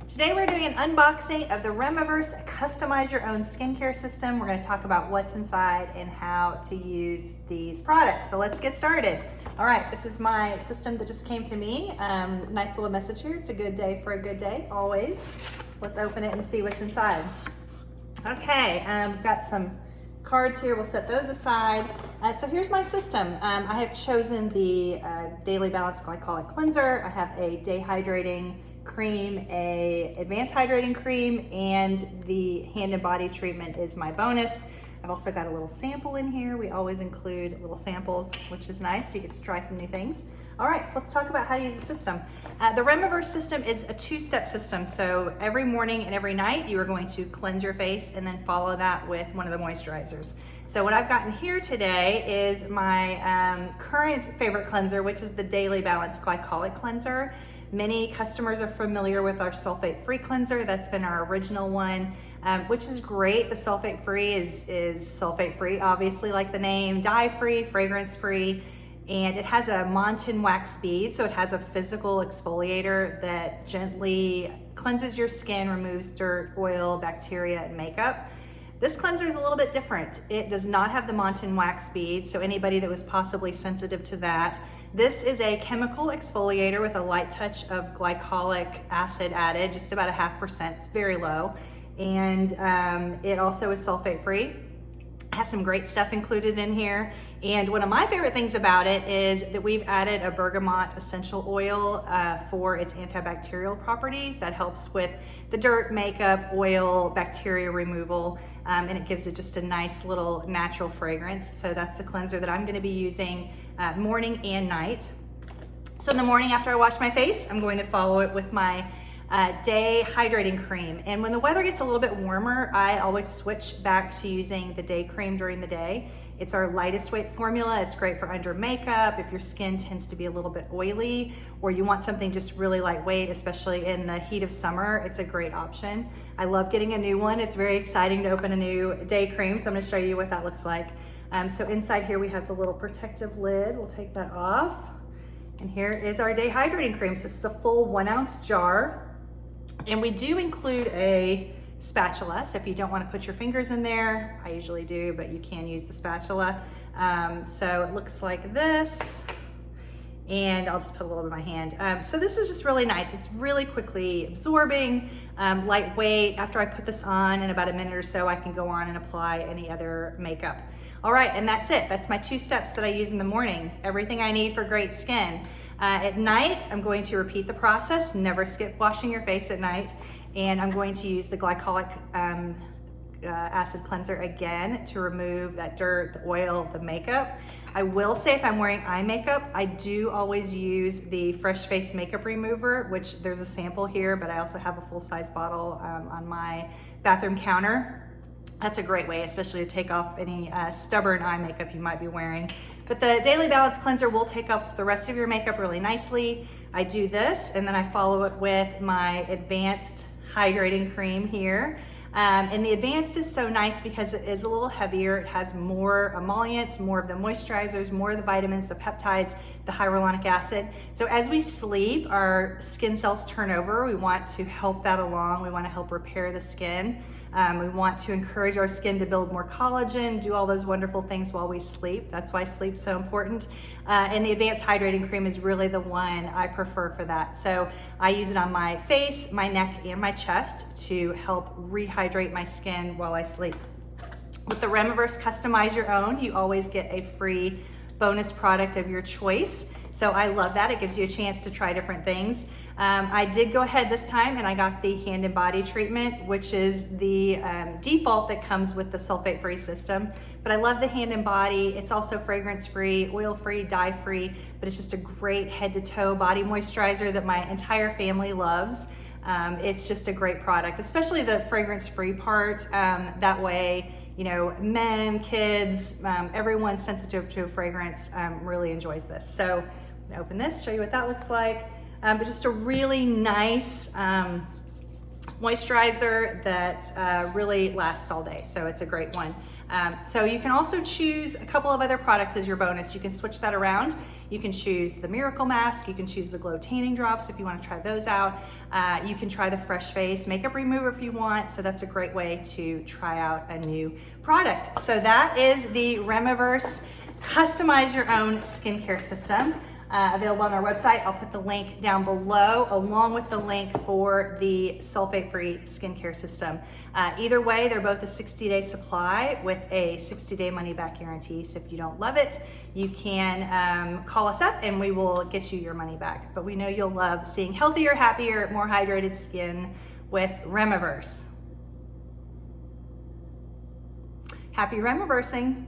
Today we're doing an unboxing of the RemeVerse Customize Your Own Skincare System. We're going to talk about what's inside and how to use these products. So let's get started. All right, this is my system that just came to me. Nice little message here. It's a good day for a good day, always. So let's open it and see what's inside. Okay, we've got some cards here. We'll set those aside. So here's my system. I have chosen the Daily Balance Glycolic Cleanser. I have a day hydrating cream, a advanced hydrating cream, and the hand and body treatment is my bonus. I've also got a little sample in here. We always include little samples, which is nice. So you get to try some new things. All right, so let's talk about how to use the system. The RemeVerse system is a two-step system. So every morning and every night, you are going to cleanse your face and then follow that with one of the moisturizers. So what I've gotten here today is my current favorite cleanser, which is the Daily Balance Glycolic Cleanser. Many customers are familiar with our sulfate-free cleanser. That's been our original one, which is great. The sulfate-free is sulfate-free, obviously, like the name, dye-free, fragrance-free, and it has a Montan wax bead, so it has a physical exfoliator that gently cleanses your skin, removes dirt, oil, bacteria, and makeup. This cleanser is a little bit different. It does not have the Montan wax bead, so anybody that was possibly sensitive to that. This is a chemical exfoliator with a light touch of glycolic acid added, just about 0.5%, it's very low. And it also is sulfate free. Has some great stuff included in here. And one of my favorite things about it is that we've added a bergamot essential oil for its antibacterial properties that helps with the dirt, makeup, oil, bacteria removal, and it gives it just a nice little natural fragrance. So that's the cleanser that I'm gonna be using morning and night. So in the morning after I wash my face, I'm going to follow it with my day hydrating cream. And when the weather gets a little bit warmer, I always switch back to using the day cream during the day. It's our lightest weight formula. It's great for under makeup, if your skin tends to be a little bit oily, or you want something just really lightweight, especially in the heat of summer, it's a great option. I love getting a new one. It's very exciting to open a new day cream, so I'm gonna show you what that looks like. So inside here we have the little protective lid. We'll take that off. And here is our day hydrating cream. So this is a full 1 ounce jar. And we do include a spatula, so if you don't want to put your fingers in there, I usually do, but you can use the spatula. So it looks like this, and I'll just put a little bit in my hand. So this is just really nice. It's really quickly absorbing, lightweight. After I put this on, in about a minute or so, I can go on and apply any other makeup. All right, and that's it. That's my 2 steps that I use in the morning. Everything I need for great skin. At night, I'm going to repeat the process. Never skip washing your face at night. And I'm going to use the Glycolic Acid Cleanser again to remove that dirt, the oil, the makeup. I will say if I'm wearing eye makeup, I do always use the Fresh Face Makeup Remover, which there's a sample here, but I also have a full-size bottle on my bathroom counter. That's a great way, especially to take off any stubborn eye makeup you might be wearing. But the Daily Balance Cleanser will take off the rest of your makeup really nicely. I do this, and then I follow it with my Advanced Hydrating Cream here. And the Advanced is so nice because it is a little heavier. It has more emollients, more of the moisturizers, more of the vitamins, the peptides, the hyaluronic acid. So as we sleep, our skin cells turn over. We want to help that along. We want to help repair the skin. We want to encourage our skin to build more collagen, do all those wonderful things while we sleep. That's why sleep's so important. And the Advanced Hydrating Cream is really the one I prefer for that. So I use it on my face, my neck, and my chest to help rehydrate my skin while I sleep. With the RemeVerse Customize Your Own, you always get a free bonus product of your choice. So I love that. It gives you a chance to try different things. I did go ahead this time and I got the hand and body treatment, which is the default that comes with the sulfate-free system. But I love the hand and body. It's also fragrance-free, oil-free, dye-free, but it's just a great head-to-toe body moisturizer that my entire family loves. It's just a great product, especially the fragrance-free part. That way, you know, men, kids, everyone sensitive to a fragrance really enjoys this. So I'm gonna open this, show you what that looks like. But just a really nice moisturizer that really lasts all day. So it's a great one. So you can also choose a couple of other products as your bonus. You can switch that around. You can choose the Miracle Mask, you can choose the Glow Tanning Drops if you want to try those out. You can try the Fresh Face Makeup Remover if you want, so that's a great way to try out a new product. So that is the RemeVerse Customize Your Own Skincare System. Available on our website. I'll put the link down below along with the link for the sulfate-free skincare system. Either way, they're both a 60-day supply with a 60-day money-back guarantee. So if you don't love it, you can call us up and we will get you your money back. But we know you'll love seeing healthier, happier, more hydrated skin with RemeVerse. Happy RemeVersing!